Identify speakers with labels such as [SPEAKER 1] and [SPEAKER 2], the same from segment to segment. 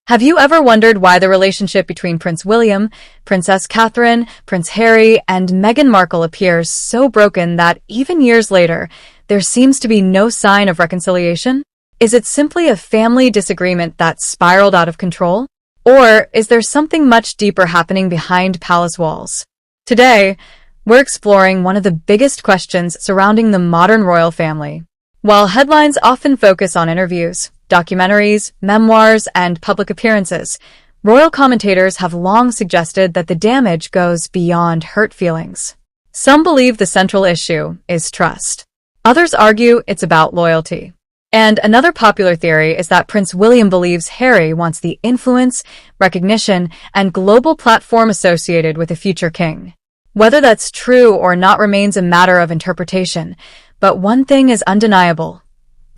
[SPEAKER 1] Have you ever wondered why the relationship between Prince William, Princess Catherine, Prince Harry, and Meghan Markle appears so broken that even years later, there seems to be no sign of reconciliation? Is it simply a family disagreement that spiraled out of control? Or is there something much deeper happening behind palace walls? Today, we're exploring one of the biggest questions surrounding the modern royal family. While headlines often focus on interviews, documentaries, memoirs, and public appearances, royal commentators have long suggested that the damage goes beyond hurt feelings. Some believe the central issue is trust. Others argue it's about loyalty. And another popular theory is that Prince William believes Harry wants the influence, recognition, and global platform associated with a future king. Whether that's true or not remains a matter of interpretation, but one thing is undeniable.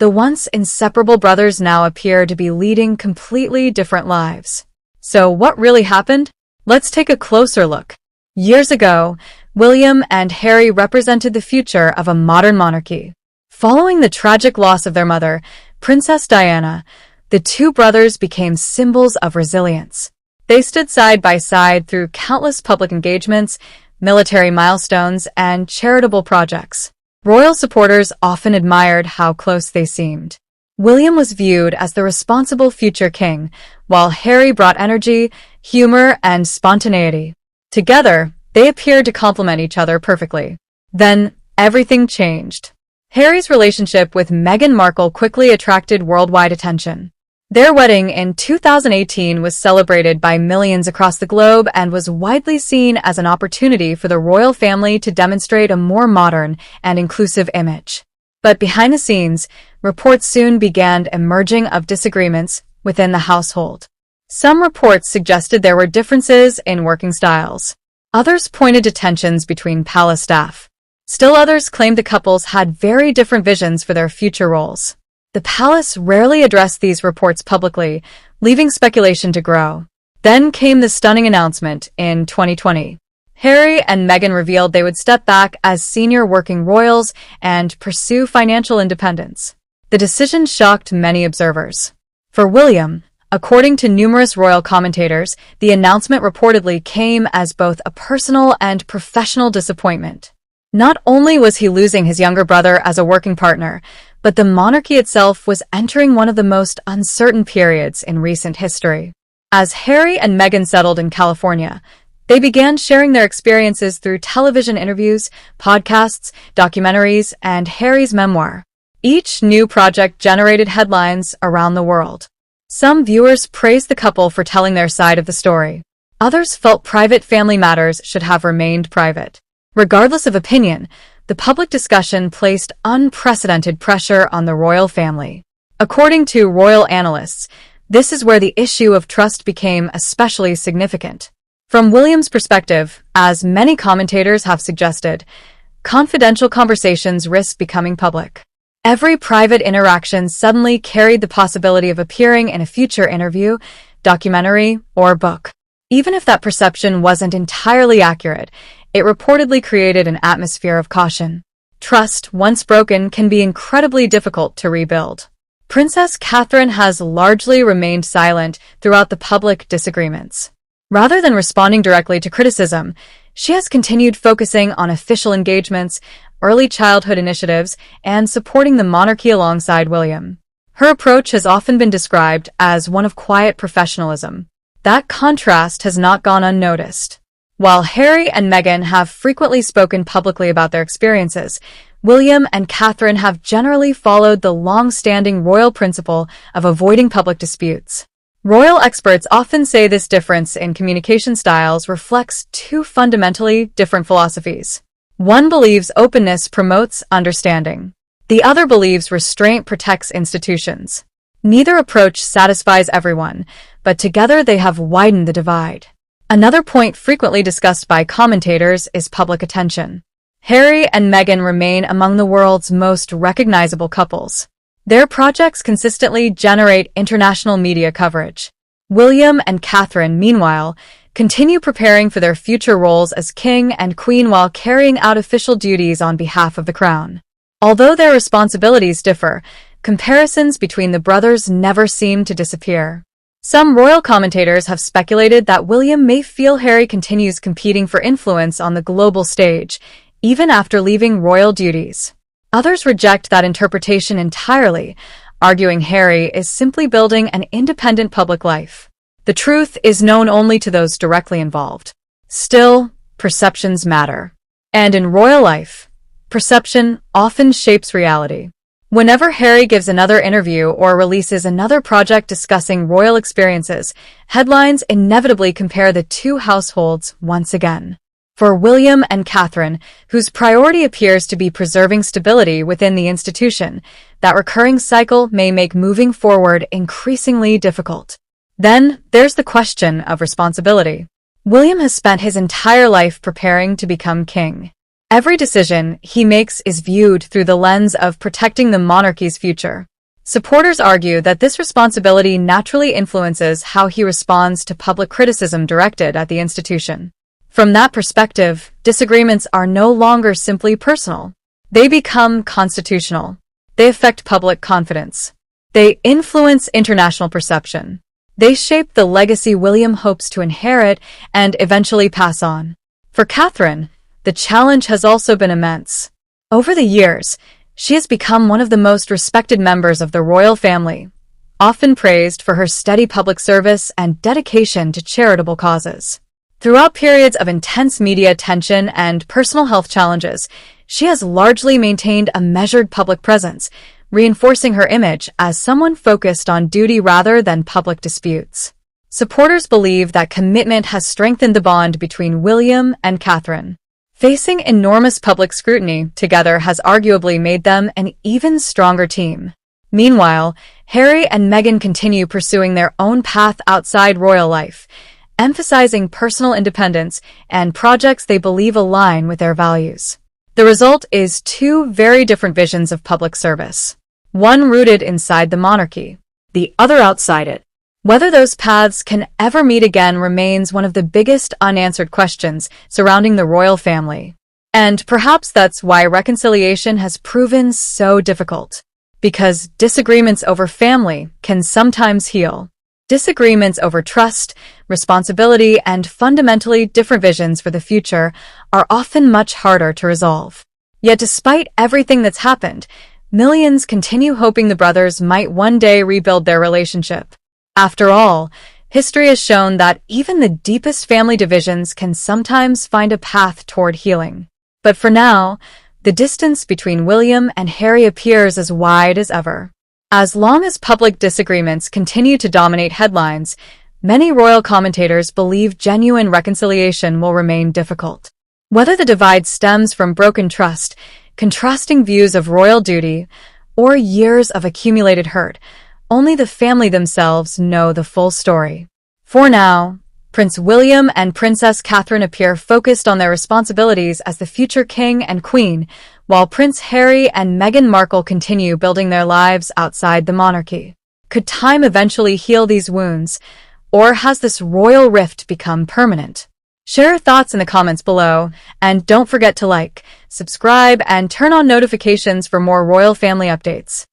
[SPEAKER 1] The once inseparable brothers now appear to be leading completely different lives. So what really happened? Let's take a closer look. Years ago, William and Harry represented the future of a modern monarchy. Following the tragic loss of their mother, Princess Diana, the two brothers became symbols of resilience. They stood side by side through countless public engagements, military milestones, and charitable projects. Royal supporters often admired how close they seemed. William was viewed as the responsible future king, while Harry brought energy, humor, and spontaneity. Together, they appeared to complement each other perfectly. Then, everything changed. Harry's relationship with Meghan Markle quickly attracted worldwide attention. Their wedding in 2018 was celebrated by millions across the globe and was widely seen as an opportunity for the royal family to demonstrate a more modern and inclusive image. But behind the scenes, reports soon began emerging of disagreements within the household. Some reports suggested there were differences in working styles. Others pointed to tensions between palace staff. Still others claimed the couples had very different visions for their future roles. The palace rarely addressed these reports publicly, leaving speculation to grow. Then came the stunning announcement in 2020. Harry and Meghan revealed they would step back as senior working royals and pursue financial independence. The decision shocked many observers. For William, according to numerous royal commentators, the announcement reportedly came as both a personal and professional disappointment. Not only was he losing his younger brother as a working partner, but the monarchy itself was entering one of the most uncertain periods in recent history. As Harry and Meghan settled in California, they began sharing their experiences through television interviews, podcasts, documentaries, and Harry's memoir. Each new project generated headlines around the world. Some viewers praised the couple for telling their side of the story. Others felt private family matters should have remained private. Regardless of opinion, the public discussion placed unprecedented pressure on the royal family. According to royal analysts, this is where the issue of trust became especially significant. From William's perspective, as many commentators have suggested, confidential conversations risk becoming public. Every private interaction suddenly carried the possibility of appearing in a future interview, documentary, or book. Even if that perception wasn't entirely accurate, it reportedly created an atmosphere of caution. Trust, once broken, can be incredibly difficult to rebuild. Princess Catherine has largely remained silent throughout the public disagreements. Rather than responding directly to criticism, she has continued focusing on official engagements, early childhood initiatives, and supporting the monarchy alongside William. Her approach has often been described as one of quiet professionalism. That contrast has not gone unnoticed. While Harry and Meghan have frequently spoken publicly about their experiences, William and Catherine have generally followed the long-standing royal principle of avoiding public disputes. Royal experts often say this difference in communication styles reflects two fundamentally different philosophies. One believes openness promotes understanding. The other believes restraint protects institutions. Neither approach satisfies everyone, but together they have widened the divide. Another point frequently discussed by commentators is public attention. Harry and Meghan remain among the world's most recognizable couples. Their projects consistently generate international media coverage. William and Catherine, meanwhile, continue preparing for their future roles as king and queen while carrying out official duties on behalf of the crown. Although their responsibilities differ, comparisons between the brothers never seem to disappear. Some royal commentators have speculated that William may feel Harry continues competing for influence on the global stage, even after leaving royal duties. Others reject that interpretation entirely, arguing Harry is simply building an independent public life. The truth is known only to those directly involved. Still, perceptions matter. And in royal life, perception often shapes reality. Whenever Harry gives another interview or releases another project discussing royal experiences, headlines inevitably compare the two households once again. For William and Catherine, whose priority appears to be preserving stability within the institution, that recurring cycle may make moving forward increasingly difficult. Then, there's the question of responsibility. William has spent his entire life preparing to become king. Every decision he makes is viewed through the lens of protecting the monarchy's future. Supporters argue that this responsibility naturally influences how he responds to public criticism directed at the institution. From that perspective, disagreements are no longer simply personal. They become constitutional. They affect public confidence. They influence international perception. They shape the legacy William hopes to inherit and eventually pass on. For Catherine, the challenge has also been immense. Over the years, she has become one of the most respected members of the royal family, often praised for her steady public service and dedication to charitable causes. Throughout periods of intense media attention and personal health challenges, she has largely maintained a measured public presence, reinforcing her image as someone focused on duty rather than public disputes. Supporters believe that commitment has strengthened the bond between William and Catherine. Facing enormous public scrutiny together has arguably made them an even stronger team. Meanwhile, Harry and Meghan continue pursuing their own path outside royal life, emphasizing personal independence and projects they believe align with their values. The result is two very different visions of public service, one rooted inside the monarchy, the other outside it. Whether those paths can ever meet again remains one of the biggest unanswered questions surrounding the royal family. And perhaps that's why reconciliation has proven so difficult. Because disagreements over family can sometimes heal. Disagreements over trust, responsibility, and fundamentally different visions for the future are often much harder to resolve. Yet despite everything that's happened, millions continue hoping the brothers might one day rebuild their relationship. After all, history has shown that even the deepest family divisions can sometimes find a path toward healing. But for now, the distance between William and Harry appears as wide as ever. As long as public disagreements continue to dominate headlines, many royal commentators believe genuine reconciliation will remain difficult. Whether the divide stems from broken trust, contrasting views of royal duty, or years of accumulated hurt, only the family themselves know the full story. For now, Prince William and Princess Catherine appear focused on their responsibilities as the future king and queen, while Prince Harry and Meghan Markle continue building their lives outside the monarchy. Could time eventually heal these wounds, or has this royal rift become permanent? Share your thoughts in the comments below, and don't forget to like, subscribe, and turn on notifications for more royal family updates.